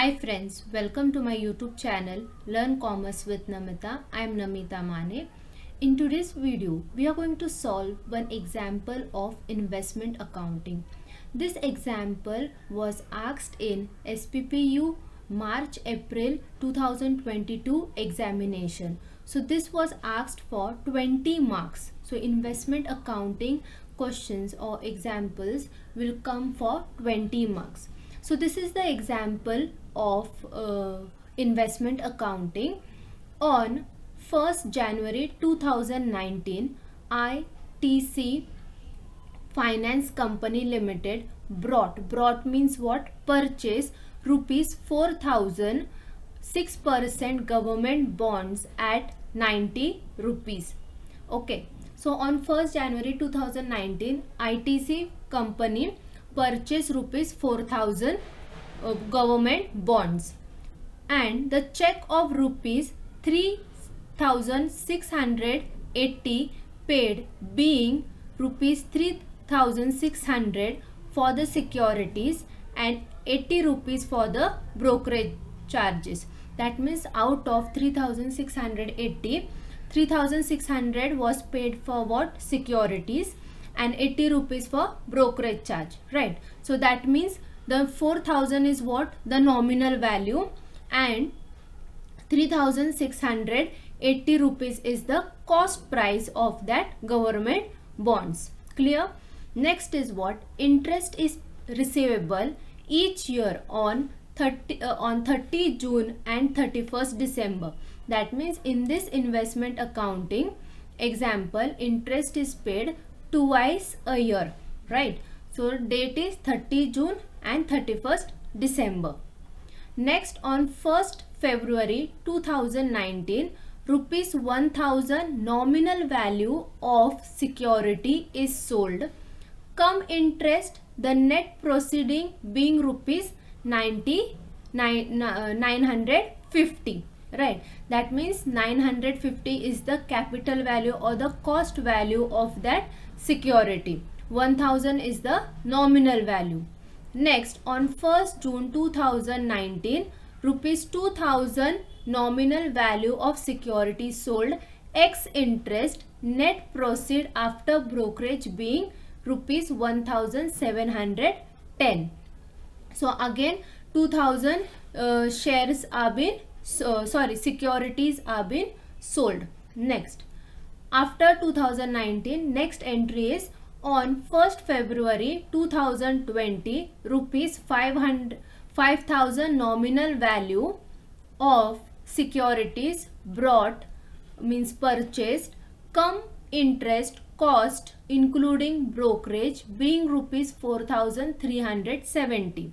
Hi friends, welcome to my YouTube channel Learn Commerce with Namita. I am Namita Mane. In today's video, we are going to solve one example of investment accounting. This example was asked in SPPU March-April 2022 examination. So this was asked for 20 marks. So investment accounting questions or examples will come for 20 marks. So this is the example of investment accounting. On 1st January 2019, ITC Finance Company Limited brought means what? Purchase rupees 4,000 6% government bonds at 90 rupees. Okay, so on 1st January 2019, ITC company purchase rupees 4,000 government bonds, and the check of rupees 3,680 paid, being rupees 3,600 for the securities and 80 rupees for the brokerage charges. That means out of 3,680, 3,600 was paid for what? Securities, and 80 rupees for brokerage charge, right? So that means the 4,000 is what? The nominal value, and 3,680 rupees is the cost price of that government bonds. Clear? Next is what? Interest is receivable each year on 30 June and 31st December. That means in this investment accounting example, interest is paid twice a year, right? So date is 30 June and 31st December. Next, on 1st February 2019, rupees 1,000 nominal value of security is sold. Come interest, the net proceeding being rupees 950, right? That means 950 is the capital value or the cost value of that security. 1,000 is the nominal value. Next, on 1st June 2019, rupees 2,000 nominal value of security sold, ex interest, net proceed after brokerage being rupees 1,710. So again 2,000 shares are been securities are been sold. Next, after 2019, next entry is on 1st February 2020, rupees 5,000 nominal value of securities brought means purchased, come interest cost including brokerage being rupees 4,370.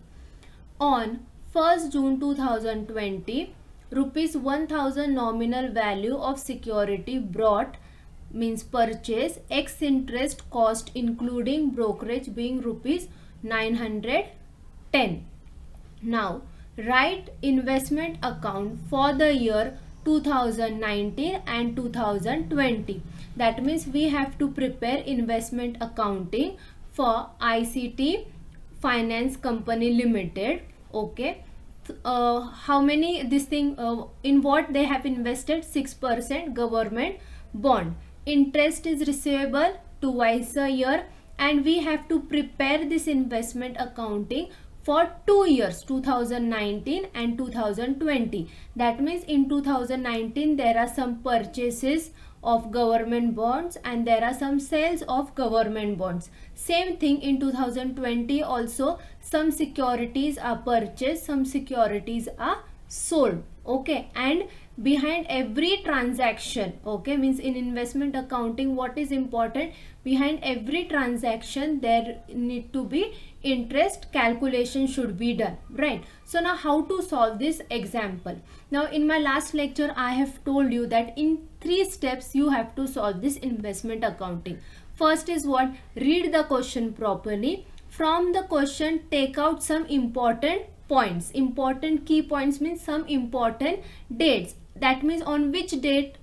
On 1st June 2020, rupees 1,000 nominal value of security brought means purchase, ex interest cost including brokerage being rupees 910. Now write investment account for the year 2019 and 2020. That means we have to prepare investment accounting for ICT Finance Company Limited. Okay, how many this thing in what they have invested? 6% government bond. Interest is receivable twice a year, and we have to prepare this investment accounting for 2 years, 2019 and 2020. That means in 2019 there are some purchases of government bonds and there are some sales of government bonds. Same thing in 2020 also, some securities are purchased, some securities are sold. Okay, and behind every transaction, okay, means in investment accounting what is important? Behind every transaction there need to be interest calculation should be done, right? So now how to solve this example? Now in my last lecture I have told you that in 3 steps you have to solve this investment accounting. First is what? Read the question properly. From the question take out some important points. Important key points means some important dates. That means on which date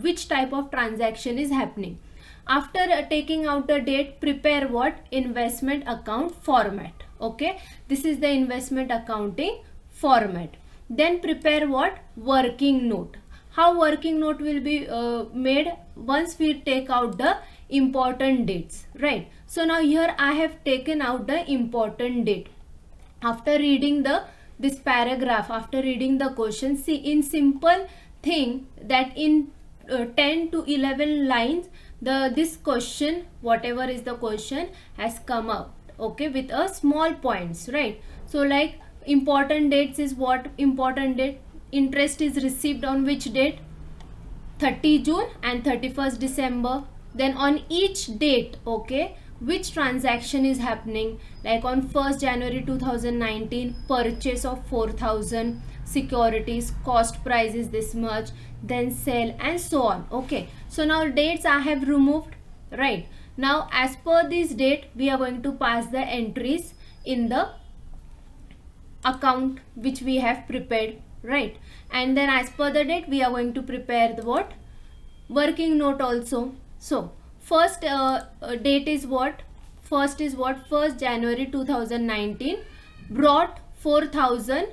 which type of transaction is happening. After taking out the date, prepare what? Investment account format. Okay, this is the investment accounting format. Then prepare what? Working note. How working note will be made? Once we take out the important dates, right? So now here I have taken out the important date. After reading this paragraph, after reading the question, see, in simple thing that in 10 to 11 lines this question, whatever is the question, has come up, okay, with a small points, right? So like important dates is what? Important date, interest is received on which date? 30 June and 31st December. Then on each date, okay, which transaction is happening? Like on 1st January 2019, purchase of 4,000 securities, cost price is this much, then sell, and so on. Okay, so now dates I have removed, right? Now as per this date, we are going to pass the entries in the account which we have prepared, right? And then as per the date, we are going to prepare the what? Working note also. So first date is what? First is what? 1st January 2019, brought 4,000,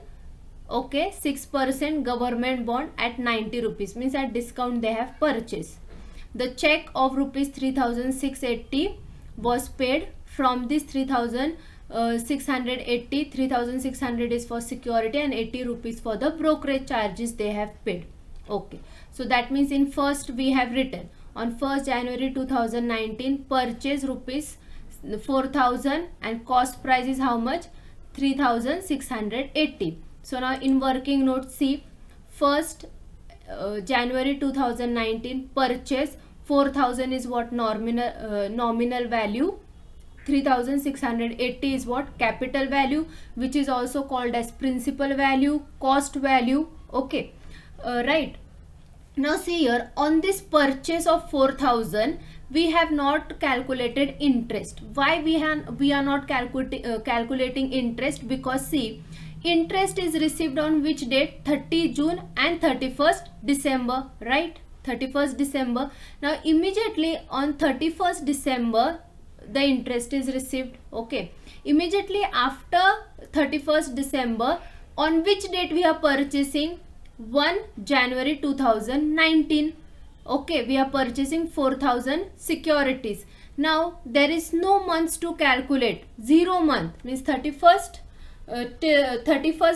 okay, 6% government bond at 90 rupees, means at discount they have purchased. The check of rupees 3,680 was paid. From this 3,680, 3,600 is for security and 80 rupees for the brokerage charges they have paid. Okay, so that means in first we have written on 1st January 2019, purchase rupees 4,000 and cost price is how much? 3,680. So now in working note, see, 1st January 2019, purchase 4,000 is what? Nominal value. 3,680 is what? Capital value, which is also called as principal value, cost value. Okay, right. Now see here, on this purchase of 4,000, we have not calculated interest. Why we are not calculating interest? Because see, interest is received on which date? 30 June and 31st December, right? 31st December. Now immediately on 31st December, the interest is received. Okay, immediately after 31st December, on which date we are purchasing? 1 January 2019. Okay, we are purchasing 4,000 securities. Now there is no months to calculate. 0 month means 31st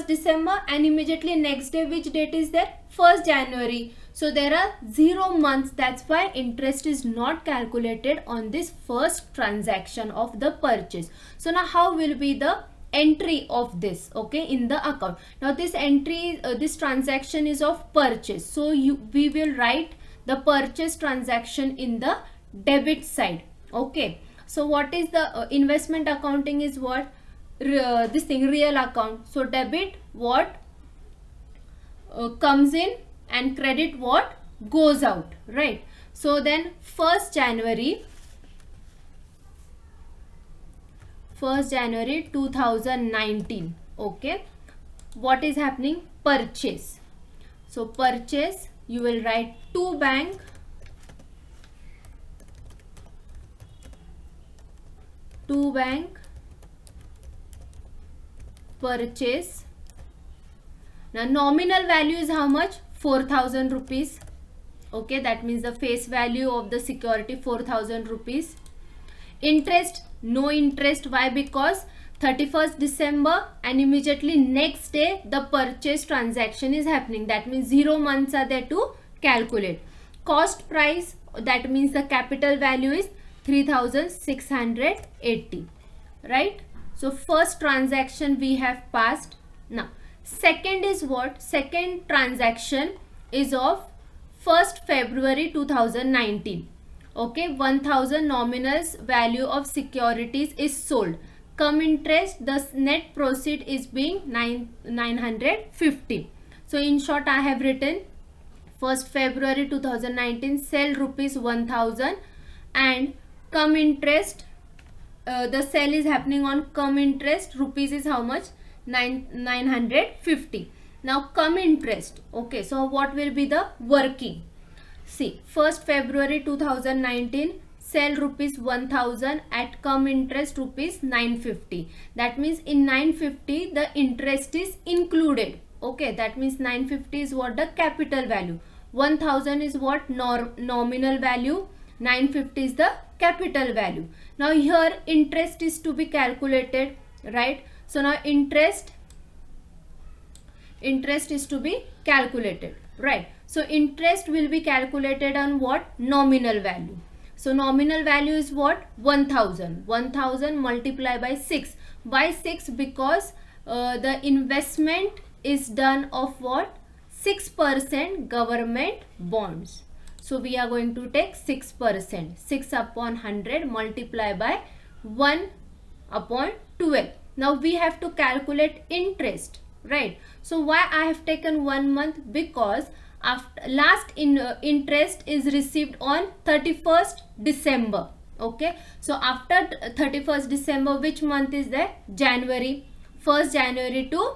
December, and immediately next day which date is there? 1st January. So there are 0 months. That's why interest is not calculated on this first transaction of the purchase. So now how will be the entry of this, okay, in the account? Now this entry, this transaction is of purchase. So we will write the purchase transaction in the debit side. Okay, so what is the investment accounting is what? This thing, real account. So debit what comes in and credit what goes out, right? So then 1st January 2019, okay, what is happening? Purchase. So purchase, you will write to bank, purchase. Now nominal value is how much? 4,000 rupees. Okay, that means the face value of the security 4,000 rupees. Interest, no interest. Why? Because 31st December and immediately next day the purchase transaction is happening. That means 0 months are there to calculate. Cost price, that means the capital value is 3,680, right? So first transaction we have passed. Now second is what? Second transaction is of 1st February 2019. Okay, 1,000 nominal value of securities is sold. Come interest, the net proceed is being 950. So in short, I have written 1st February 2019, sell rupees 1,000, and come interest, the sale is happening on come interest, rupees is how much? 950. Now come interest. Okay, so what will be the working? See, 1st February 2019, sell rupees 1000, at come interest rupees 950. That means in 950 the interest is included. Okay, that means 950 is what the capital value, 1000 is what nominal value, 950 is the capital value. Now here interest is to be calculated, right? So now interest is to be calculated, right? So interest will be calculated on what? Nominal value. So nominal value is what? 1000. 1000 multiplied by 6. By 6 because the investment is done of what? 6% government bonds. So we are going to take 6%. 6 upon 100 multiplied by 1 upon 12. Now we have to calculate interest, right? So why I have taken 1 month? Because after last interest is received on 31st December. Okay, so after 31st December, which month is there? January. 1st January to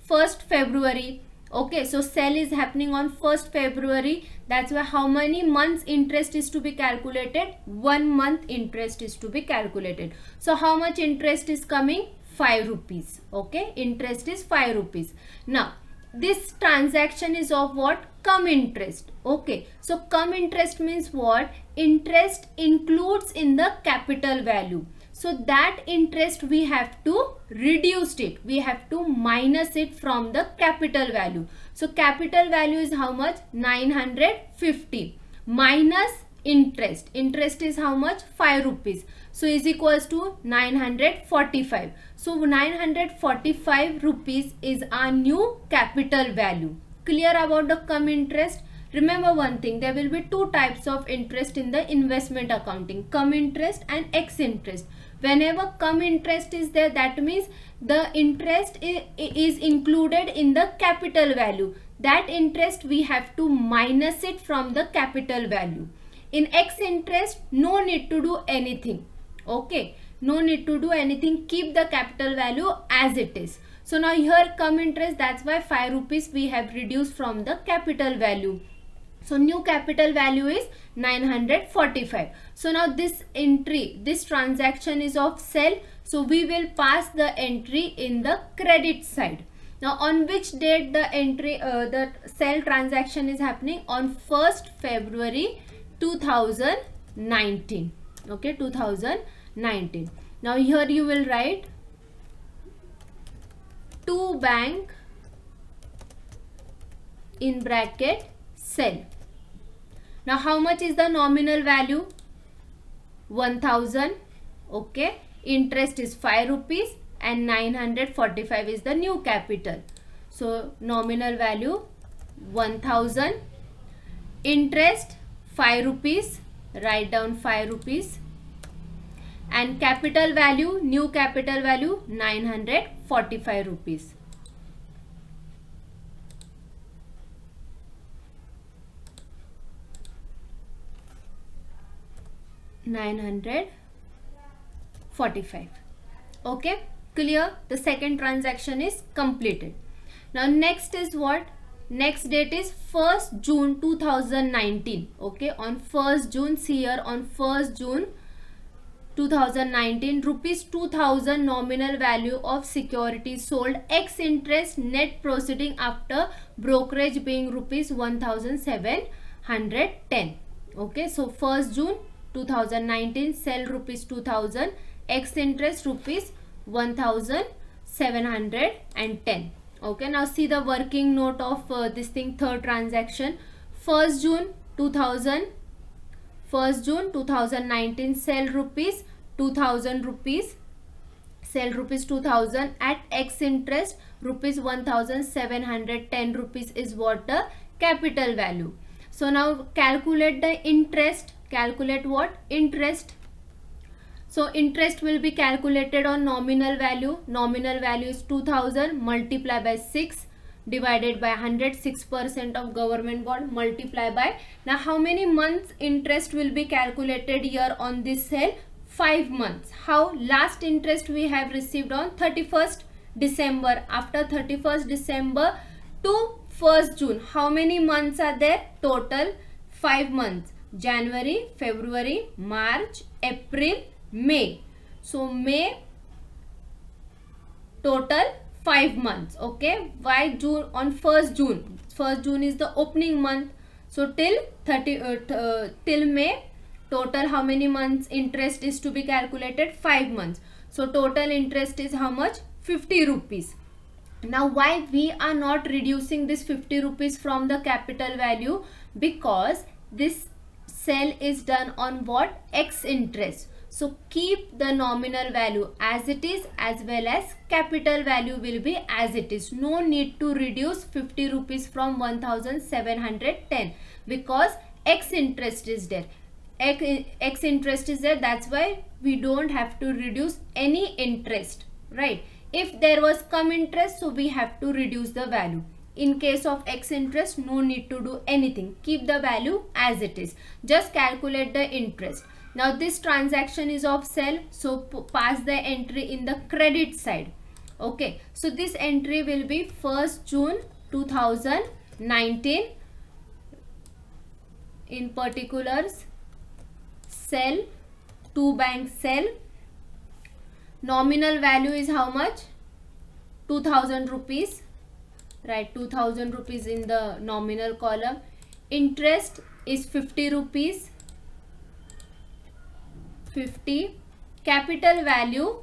1st February. Okay, so sale is happening on 1st February. That's why how many months interest is to be calculated? 1 month interest is to be calculated. So how much interest is coming? 5 rupees. Okay, interest is 5 rupees. Now this transaction is of what? Come interest. Okay, so come interest means what? Interest includes in the capital value. So that interest we have to reduce it. We have to minus it from the capital value. So capital value is how much? 950 minus interest. Interest is how much? 5 rupees. So is equals to 945. So 945 rupees is our new capital value. Clear about the come interest? Remember one thing, there will be two types of interest in the investment accounting, come interest and ex interest. Whenever come interest is there, that means the interest is included in the capital value. That interest we have to minus it from the capital value. In ex interest, no need to do anything. Okay, no need to do anything, keep the capital value as it is. So now here come interest, that's why 5 rupees we have reduced from the capital value. So new capital value is 945. So now this entry, this transaction is of sell. So we will pass the entry in the credit side. Now on which date the entry, the sell transaction is happening? On 1st February 2019. Okay, 2019. Now here you will write to bank in bracket sell. Now how much is the nominal value? 1000. Okay, interest is 5 rupees and 945 is the new capital. So nominal value 1000, interest 5 rupees, write down 5 rupees, and capital value, new capital value 945 rupees. $945. Okay, clear? The second transaction is completed. Now next is what? Next date is 1st June 2019. Okay, on 1st June, see here, on 1st June 2019, rupees 2000 nominal value of securities sold ex interest net proceeding after brokerage being rupees 1710. Okay, so 1st June 2019, sell rupees 2000, ex interest rupees 1710. Okay, now see the working note of this thing, third transaction. 1st June 2019, sell rupees 2000 rupees, sell rupees 2000 at ex interest rupees 1710 rupees is what the capital value. So now calculate the interest. Calculate what? Interest. So interest will be calculated on nominal value. Nominal value is 2000 multiplied by 6 divided by 100, 6% of government bond multiply by. Now how many months interest will be calculated here on this sale? 5 months. How? Last interest we have received on 31st December. After 31st December to 1st June, how many months are there? Total 5 months. January, February, March, April, May. So May total 5 months. Okay, why June? On 1st June, 1st June is the opening month. So till till May total how many months interest is to be calculated? 5 months. So total interest is how much? 50 rupees. Now why we are not reducing this 50 rupees from the capital value? Because this sale is done on what? X interest. So keep the nominal value as it is, as well as capital value will be as it is. No need to reduce 50 rupees from 1710 because X interest is there. X interest is there, that's why we don't have to reduce any interest, right? If there was come interest, so we have to reduce the value. In case of X interest, no need to do anything. Keep the value as it is. Just calculate the interest. Now this transaction is of sale, so pass the entry in the credit side. Okay, so this entry will be 1st June 2019. In particulars, sell, 2 bank sell. Nominal value is how much? 2000 rupees. Right, 2000 rupees in the nominal column. Interest is 50 rupees. 50. Capital value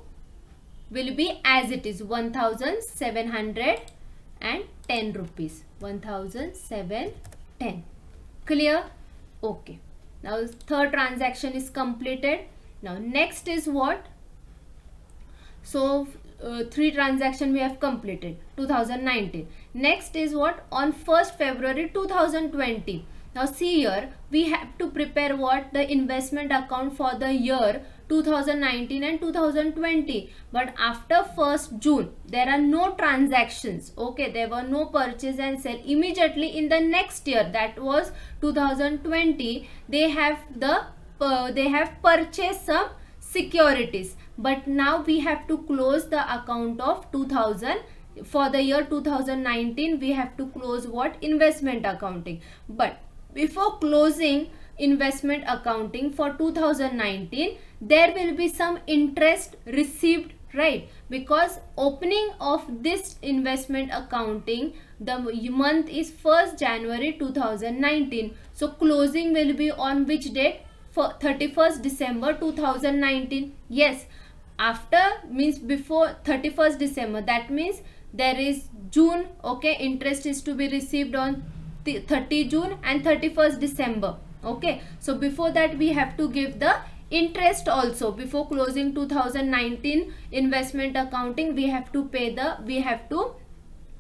will be as it is, 1710 rupees. 1710. Clear? Okay. Now third transaction is completed. Now next is what? So 3 transactions we have completed 2019. Next is what? On 1st February 2020. Now see here, we have to prepare what? The investment account for the year 2019 and 2020. But after 1st June, there are no transactions. Okay, there were no purchase and sale. Immediately in the next year, that was 2020, they have purchased some securities. But now we have to close the account of 2000. For the year 2019, we have to close what? Investment accounting. But before closing investment accounting for 2019, there will be some interest received, right? Because opening of this investment accounting, the month is 1st January 2019. So closing will be on which date? For 31st December 2019. Yes, after means before 31st December. That means there is June. Okay, interest is to be received on 30 June and 31st December. Okay, so before that we have to give the interest also. Before closing 2019 investment accounting, we have to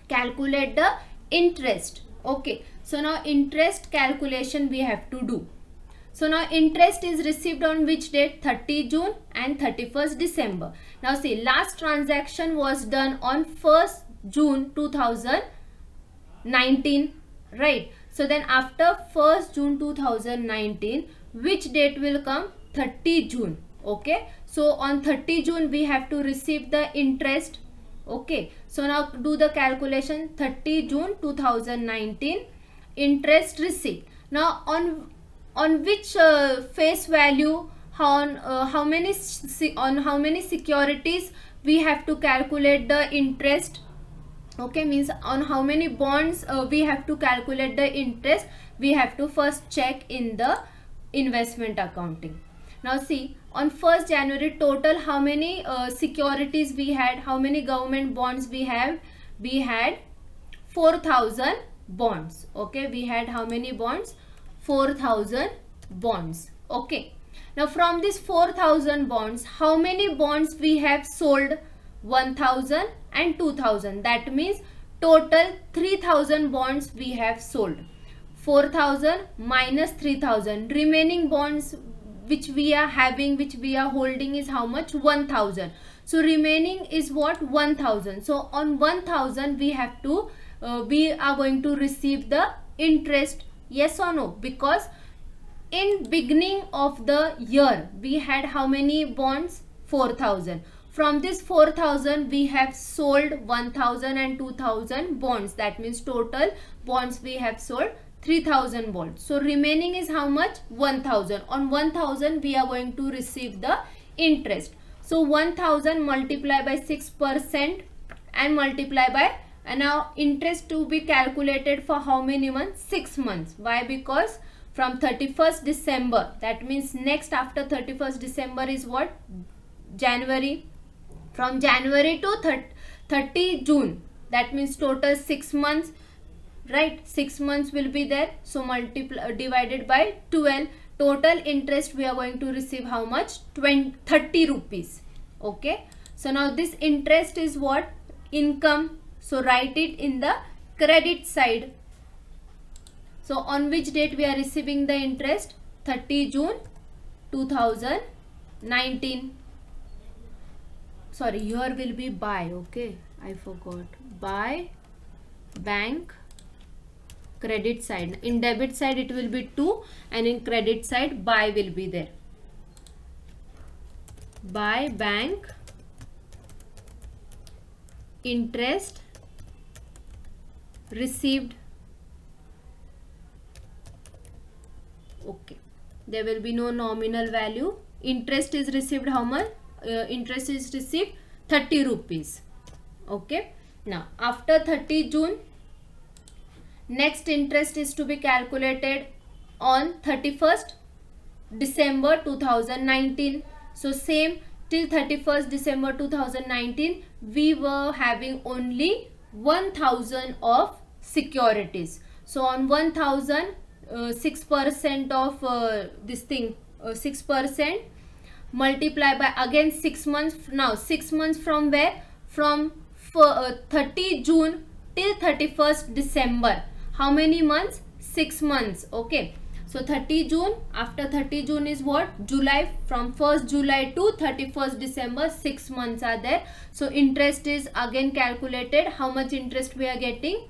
calculate the interest. Okay, so now interest calculation we have to do. So now interest is received on which date? 30 June and 31st December. Now see, last transaction was done on 1st June 2019, right? So then after 1st June 2019, which date will come? 30 June. Okay, so on 30 June we have to receive the interest. Okay, so now do the calculation. 30 June 2019, interest received. Now on which face value, on how many securities we have to calculate the interest? Okay, means on how many bonds we have to calculate the interest? We have to first check in the investment accounting. Now see, on 1st January total how many securities we had? How many government bonds we have? We had 4000 bonds. Okay, we had how many bonds? 4000 bonds. Okay, now from this 4000 bonds, how many bonds we have sold? 1000 and 2000. That means total 3000 bonds we have sold. 4000 minus 3000. Remaining bonds which we are having, which we are holding, is how much? 1000. So remaining is what? 1000. So on 1000 we have to we are going to receive the interest. Yes or no? Because in beginning of the year we had how many bonds? 4000. From this 4000 we have sold 1000 and 2000 bonds. That means total bonds we have sold 3000 volt. So remaining is how much? 1000. On 1000 we are going to receive the interest. So 1000 multiply by 6% and multiply by, and now interest to be calculated for how many months? 6 months. Why? Because from 31st December, that means next after 31st December is what? January. From January to 30 June, that means total 6 months, right? 6 months will be there. So multiply, divided by 12, total interest we are going to receive how much? 30 rupees. Okay, so now this interest is what? Income. So write it in the credit side. So on which date we are receiving the interest? 30 June 2019. Sorry, here will be by, okay, I forgot. By bank credit side. In debit side it will be 2 and in credit side by will be there. By bank interest received. Okay, there will be no nominal value. Interest is received how much? Interest is received 30 rupees. Okay, now after 30 June, next interest is to be calculated on 31st December 2019. So same, till 31st December 2019 we were having only 1000 of securities. So on 1000, 6% of this thing, 6% multiply by again 6 months. Now 6 months from where? From 30 June till 31st December. How many months? 6 months. Okay, so 30 June, after 30 June is what? July. From 1st July to 31st December, 6 months are there. So interest is again calculated. How much interest we are getting?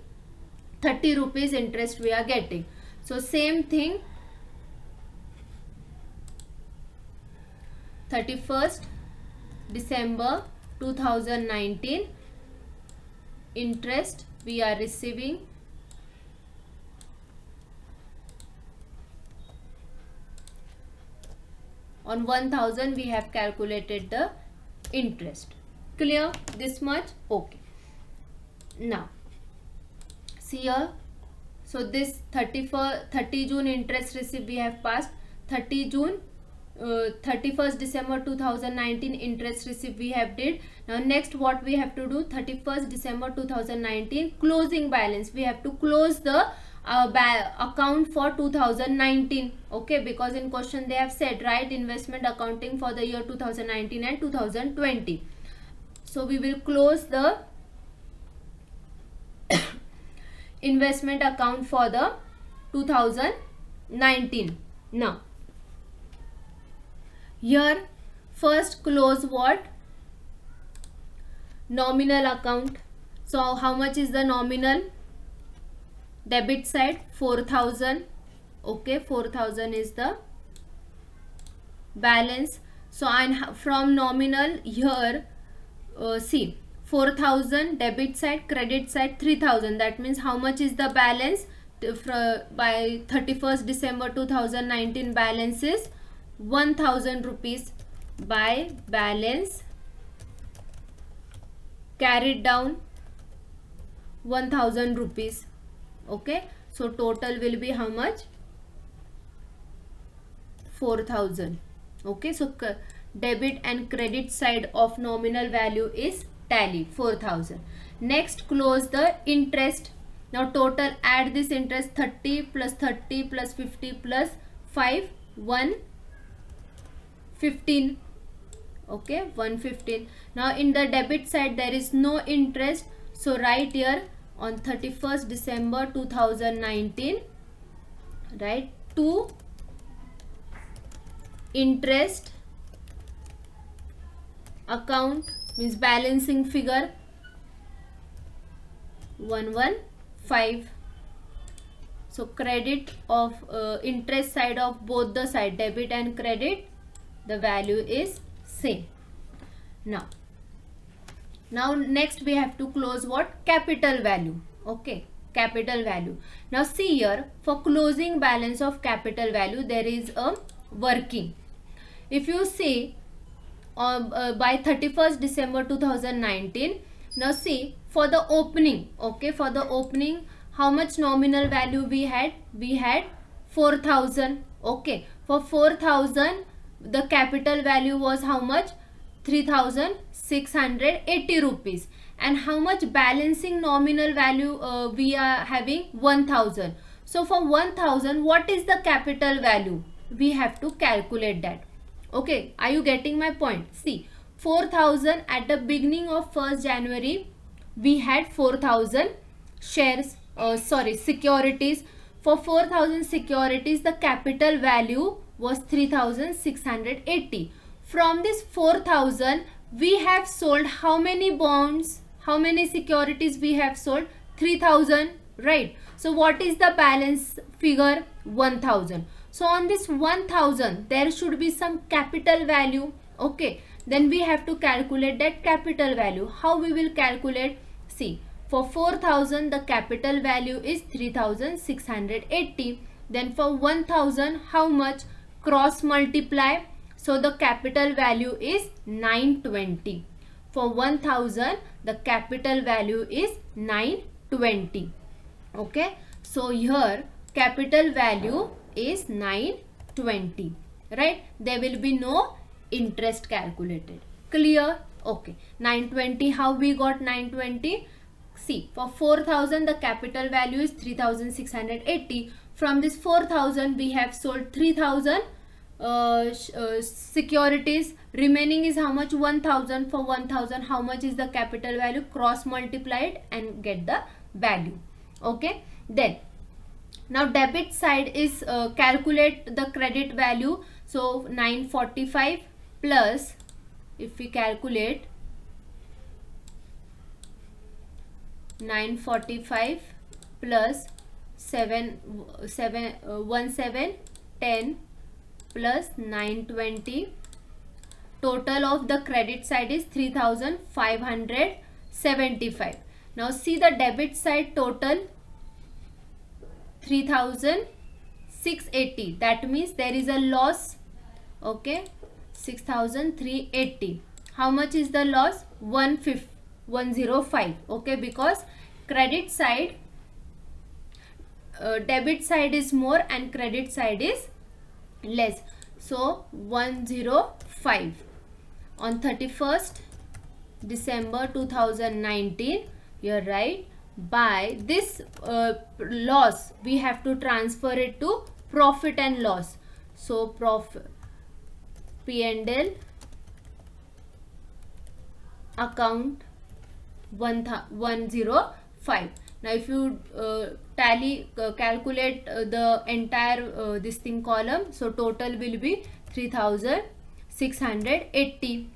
30 rupees interest we are getting. So same thing, 31st December 2019 interest we are receiving on 1000 we have calculated the interest. Clear this much? Okay, now see here. So this 30 June interest received we have passed. 30 June, 31st December 2019 interest received we have did. Now next what we have to do? 31st December 2019 closing balance. We have to close the account for 2019. Okay, because in question they have said write investment accounting for the year 2019 and 2020. So we will close the investment account for the 2019. Now here first close what? Nominal account. So how much is the nominal? Debit side 4000. Okay, 4000 is the balance. So and from nominal here, see, 4000 debit side, credit side 3000. That means how much is the balance by 31st December 2019? Balance is 1000 rupees. By balance carried down 1000 rupees. Okay, so total will be how much? 4000. Okay, so debit and credit side of nominal value is tally 4000. Next close the interest. Now total, add this interest, 30 plus 30 plus 50 plus 5, 115. Okay, 115. Now in the debit side there is no interest, so write here on 31st December 2019, write to interest account, means balancing figure 115. So credit of interest side of both the side, debit and credit, the value is same. Now next we have to close what? Capital value. Okay, capital value. Now see here, for closing balance of capital value there is a working. If you see by 31st December 2019, now see for the opening, okay, for the opening how much nominal value we had? We had 4,000. Okay, for 4,000 the capital value was how much? 3,680 rupees. And how much balancing nominal value we are having? 1,000. So for 1,000 what is the capital value? We have to calculate that. Okay, are you getting my point? See, 4,000 at the beginning of 1st January we had 4,000 shares, securities. For 4,000 securities the capital value was 3,680. From this 4,000 we have sold how many bonds? How many securities we have sold? 3,000, right? So what is the balance figure? 1,000. So on this 1,000 there should be some capital value. Okay, then we have to calculate that capital value. How we will calculate? See, for 4,000 the capital value is 3,680. Then for 1,000 how much? Cross multiply. So the capital value is 920. For 1,000 the capital value is 920. Okay, so here capital value is 920, right? There will be no interest calculated. Clear? Okay, 920. How we got 920? See, for 4,000 the capital value is 3,680. From this 4,000 we have sold 3,000 securities. Remaining is how much? 1,000. For 1,000 how much is the capital value? Cross multiply it and get the value. Okay, then now debit side is calculate the credit value. So 945 plus, if we calculate 945 plus 1710 plus 920, total of the credit side is 3,575. Now see the debit side total 3,680. That means there is a loss. Okay, 6,380. How much is the loss? 105. Okay, because credit side, debit side is more and credit side is less. So 105. On 31st December 2019, you're right, by this loss we have to transfer it to profit and loss. So profit, P&L account 105. Now if you calculate the entire this thing column, so total will be 3,680.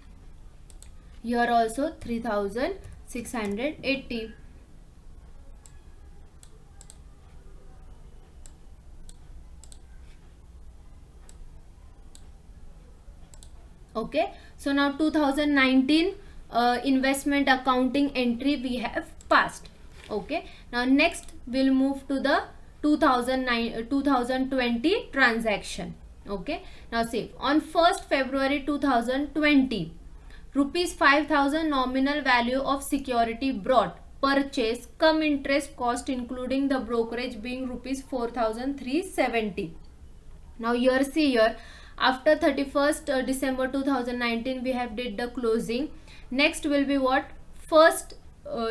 Here also 3,680. Okay, so now 2019 investment accounting entry we have passed. Okay, now next we'll move to the 2020 transaction. Okay, now see, on 1st February 2020, rupees 5,000 nominal value of security brought, purchase, cum interest cost including the brokerage being rupees 4,370. Now here see here, after 31st December 2019 we have did the closing. Next will be what? 1st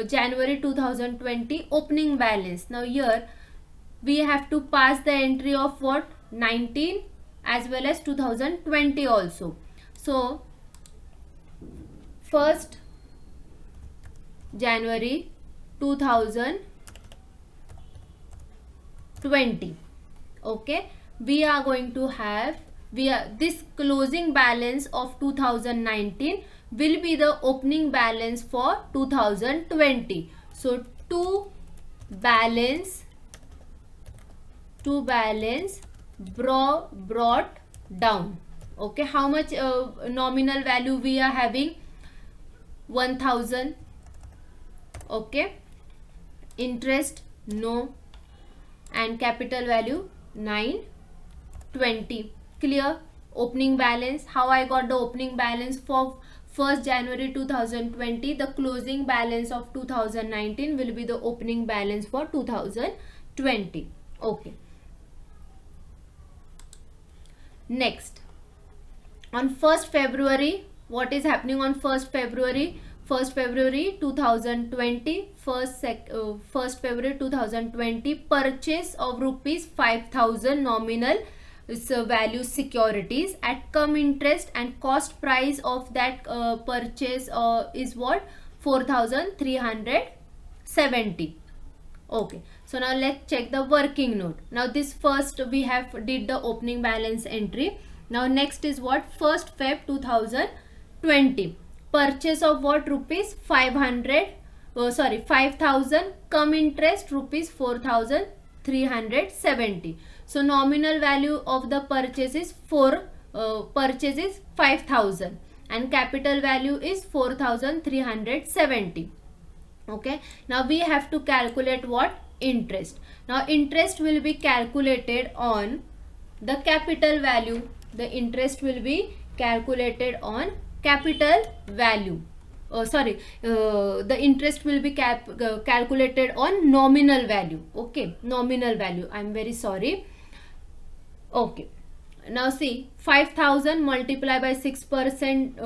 January 2020 opening balance. Now here we have to pass the entry of what? 19 as well as 2020 also. So 1st January 2020. Okay, we are going to have this closing balance of 2019 will be the opening balance for 2020. So to balance brought down. Okay, how much nominal value we are having? 1,000. Okay, interest No. And capital value 920. Clear? Opening balance. How I got the opening balance for 1st January 2020? The closing balance of 2019 will be the opening balance for 2020. Okay. Next, on 1st February, what is happening on 1st February? 1st February 2020, 1st February 2020, purchase of rupees 5,000 nominal value securities at cum interest, and cost price of that purchase is what? 4,370. Okay, so now let's check the working note. Now this first we have did the opening balance entry. Now next is what? 1st Feb 2020, purchase of what? Rupees 500, 5,000, cum interest rupees 4,370. So nominal value of the purchase is 5,000 and capital value is 4,370. Okay, now we have to calculate what? Interest. Now interest will be calculated on the capital value. The interest will be calculated on capital value. The interest will be calculated on nominal value. Okay, nominal value. I'm very sorry. Okay. Now see, 5,000 multiply by 6%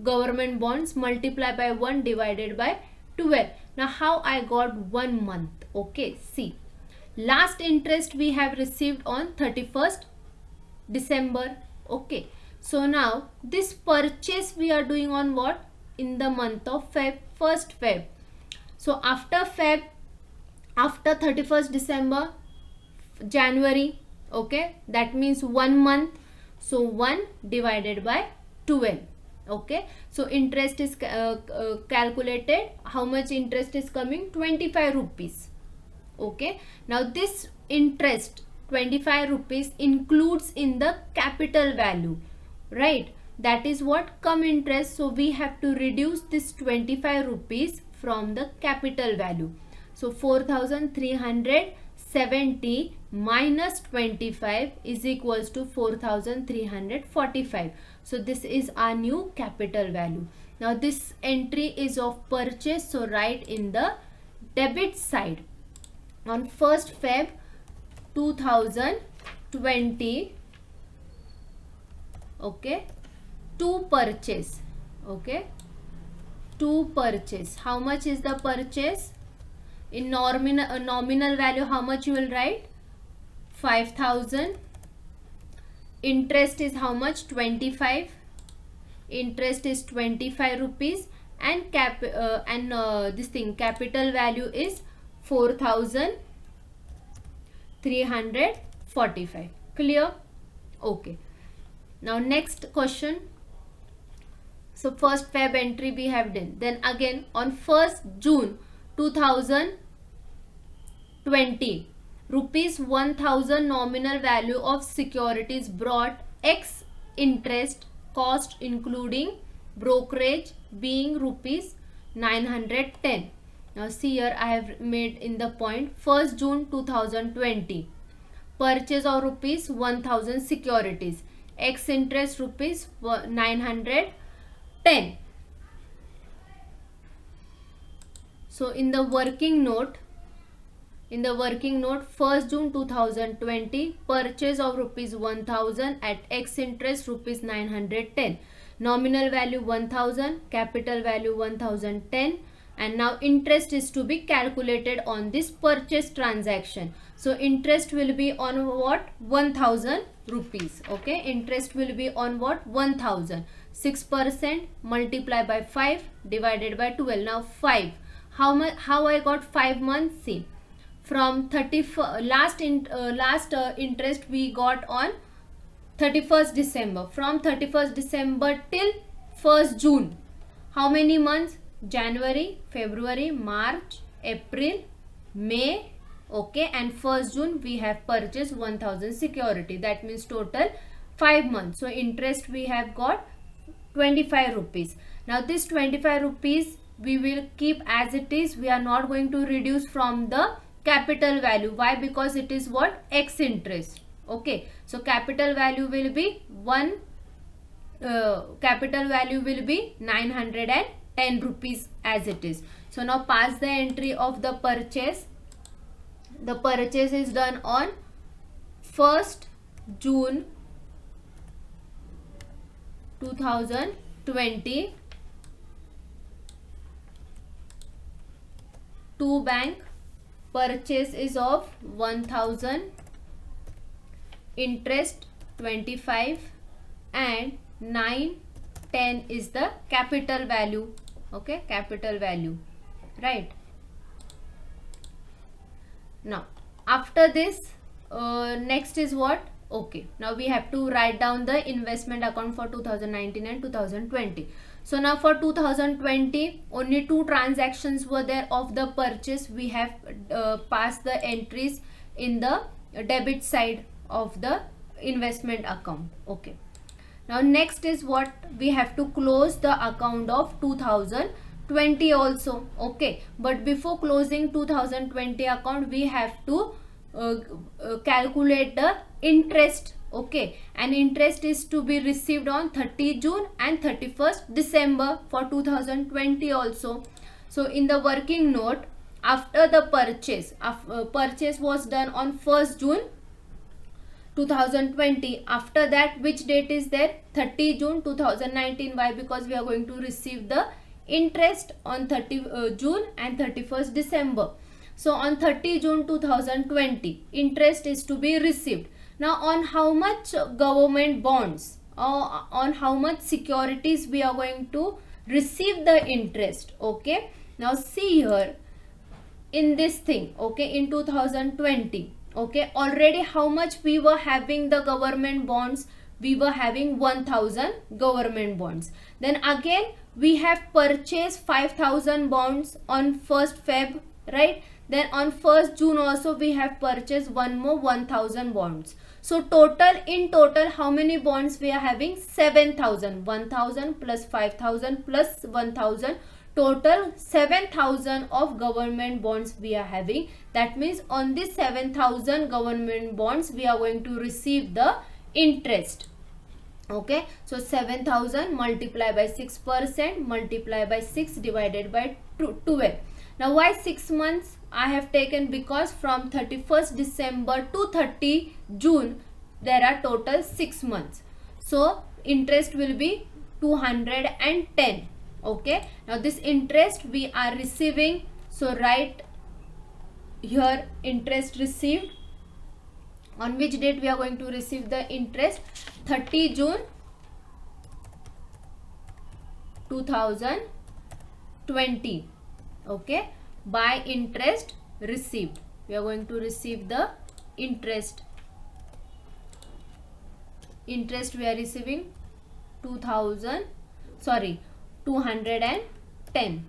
government bonds multiply by 1 divided by 12. Now how I got 1 month? Okay, see, last interest we have received on 31st December. Okay, so now this purchase we are doing on what? In the month of Feb, 1st Feb. So after Feb, after 31st December, January. Okay, that means 1 month. So 1 divided by 12. Okay, so interest is calculated. How much interest is coming? 25 rupees. Okay, now this interest 25 rupees includes in the capital value, right? That is what? Cum interest. So we have to reduce this 25 rupees from the capital value. So 4,370 minus 25 is equals to 4,345. So this is our new capital value. Now this entry is of purchase, so write in the debit side. On 1st Feb 2020, okay, to purchase. Okay, to purchase. How much is the purchase? In nominal value, how much you will write? 5,000. Interest is how much? 25. Interest is 25 rupees and capital value is 4,345. Clear? Okay. Now next question. So 1st Feb entry we have done. Then again on 1st June 2020, rupees 1,000 nominal value of securities brought X interest cost including brokerage being rupees 910. Now see here, I have made in the point 1st June 2020, purchase of rupees 1,000 securities, X interest rupees 910. So in the working note, 1st June 2020, purchase of rupees 1,000 at X interest rupees 910. Nominal value 1,000, capital value 1,010, and now interest is to be calculated on this purchase transaction. So interest will be on what? 1,000 rupees. Okay, interest will be on what? 1,000. 6% multiply by 5 divided by 12. Now 5. How I got 5 months? See, from last interest we got on 31st December. From 31st December till 1st June. How many months? January, February, March, April, May. Okay, and 1st June we have purchased 1,000 security. That means total 5 months. So interest we have got 25 rupees. Now this 25 rupees we will keep as it is. We are not going to reduce from the capital value. Why? Because it is what? X interest. Okay, so capital value will be 910 rupees as it is. So now pass the entry of the purchase. The purchase is done on 1st June 2020 to bank. Purchase is of 1000, interest 25, and 910 is the capital value. Okay, capital value, right? Now after this, next is what? Okay, now we have to write down the investment account for 2019 and 2020. So now for 2020, only 2 transactions were there of the purchase. We have passed the entries in the debit side of the investment account. Okay, now next is what? We have to close the account of 2020 also. Okay, but before closing 2020 account, we have to calculate the interest. Okay, and interest is to be received on 30 June and 31st December for 2020 also. So in the working note, after the purchase, purchase was done on 1st June 2020. After that, which date is there? 30 June 2019. Why? Because we are going to receive the interest on 30 June and 31st December. So on 30 June 2020, interest is to be received. Now on how much government bonds or on how much securities we are going to receive the interest? Okay, now see here in this thing. Okay, in 2020, okay, already how much we were having the government bonds? We were having 1000 government bonds. Then again we have purchased 5000 bonds on 1st Feb, right? Then on 1st June also we have purchased one more 1000 bonds. So in total how many bonds we are having? 7000. 1000 plus 5000 plus 1000, total 7000 of government bonds we are having. That means on this 7000 government bonds we are going to receive the interest. Okay, so 7000 multiply by 6%, multiply by 6 divided by 12. Now why 6 months I have taken? Because from 31st December to 30 June there are total 6 months. So interest will be 210. Okay, now this interest we are receiving. So write here interest received. On which date we are going to receive the interest? 30 June 2020. Okay, by interest received, we are going to receive the interest. Interest we are receiving 210.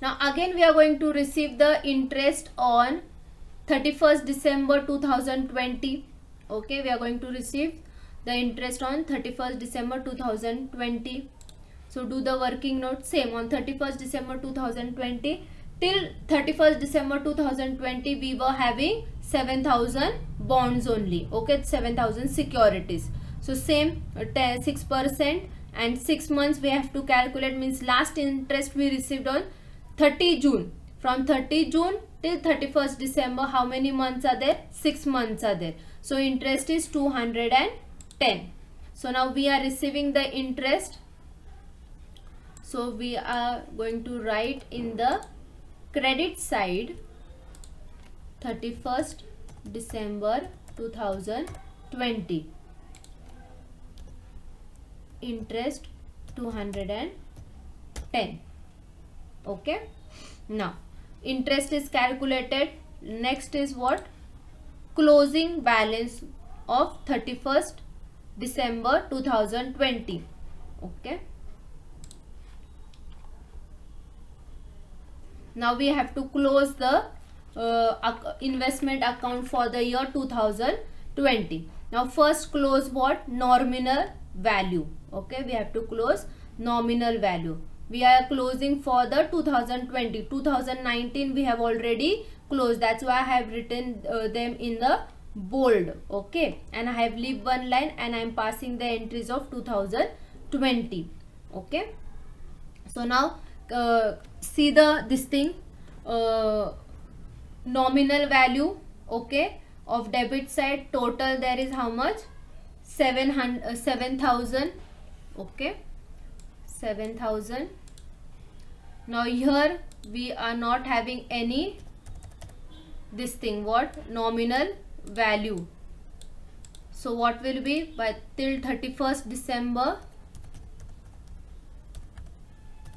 Now again we are going to receive the interest on 31st December 2020. Okay, we are going to receive the interest on 31st December 2020. So do the working note. Same on 31st December 2020 till 31st December 2020 we were having 7000 bonds only. Okay, 7000 securities. So same 6% and 6 months we have to calculate, means last interest we received on 30 June. From 30 June till 31st December, how many months are there? 6 months are there. So interest is 210. So now we are receiving the interest. So we are going to write in the credit side 31st December 2020. Interest 210. Okay. Now interest is calculated. Next is what? Closing balance of 31st December 2020. Okay. Now we have to close the investment account for the year 2020. Now first close what? Nominal value. Okay, we have to close nominal value. we are closing for the 2020. 2019 we have already closed, that's why I have written them in the bold. Okay, and I have leave one line and I am passing the entries of 2020. Okay, so now see this thing, nominal value, okay, of debit side. Total there is how much? 7,000. Okay, 7,000. Now here we are not having any this thing, what? Nominal value. So what will be? By till 31st December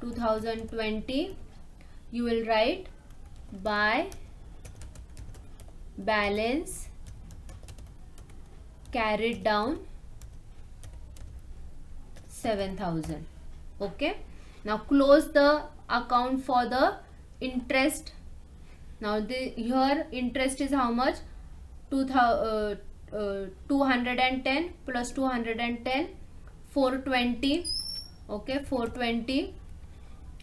2020 you will write by balance carried down 7,000. Okay, now close the account for the interest. Now here interest is how much? 210 plus 210, 420. Okay, 420.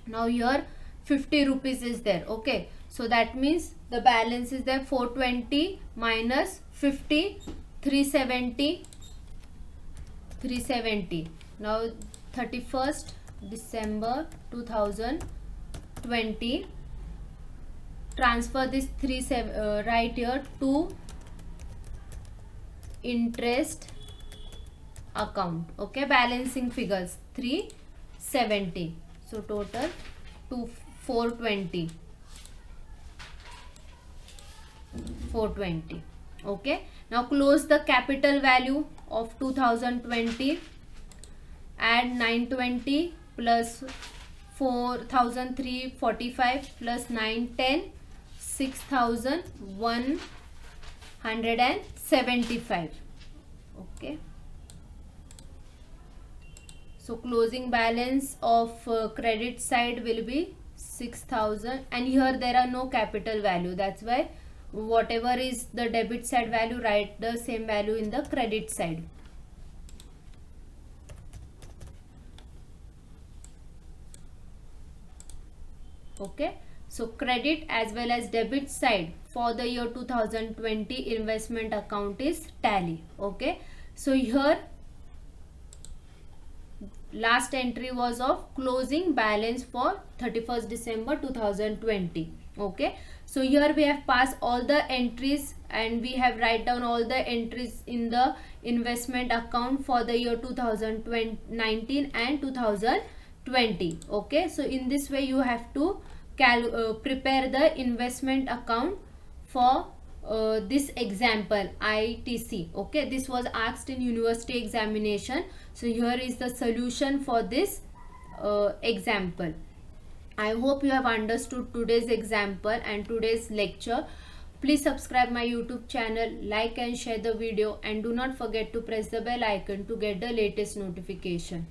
Now here 50 rupees is there. Okay, so that means the balance is there, 420 minus 50, 370. 370. Now 31st December 2020, transfer this right here to interest account. Okay, balancing figures 370. So total to 420. 420. Okay, now close the capital value of 2020. Add 920 plus 4,345 plus 910, 6,175. Okay, so closing balance of credit side will be 6,000, and here there are no capital value, that's why whatever is the debit side value, write the same value in the credit side. Okay, so credit as well as debit side for the year 2020 investment account is tally. Okay, so here last entry was of closing balance for 31st December 2020. Okay, so here we have passed all the entries and we have write down all the entries in the investment account for the year 2019 and 2020. Okay, so in this way you have to prepare the investment account for this example ITC. Okay, this was asked in university examination, so here is the solution for this example. I hope you have understood today's example and today's lecture. Please subscribe my YouTube channel, like and share the video, and do not forget to press the bell icon to get the latest notification.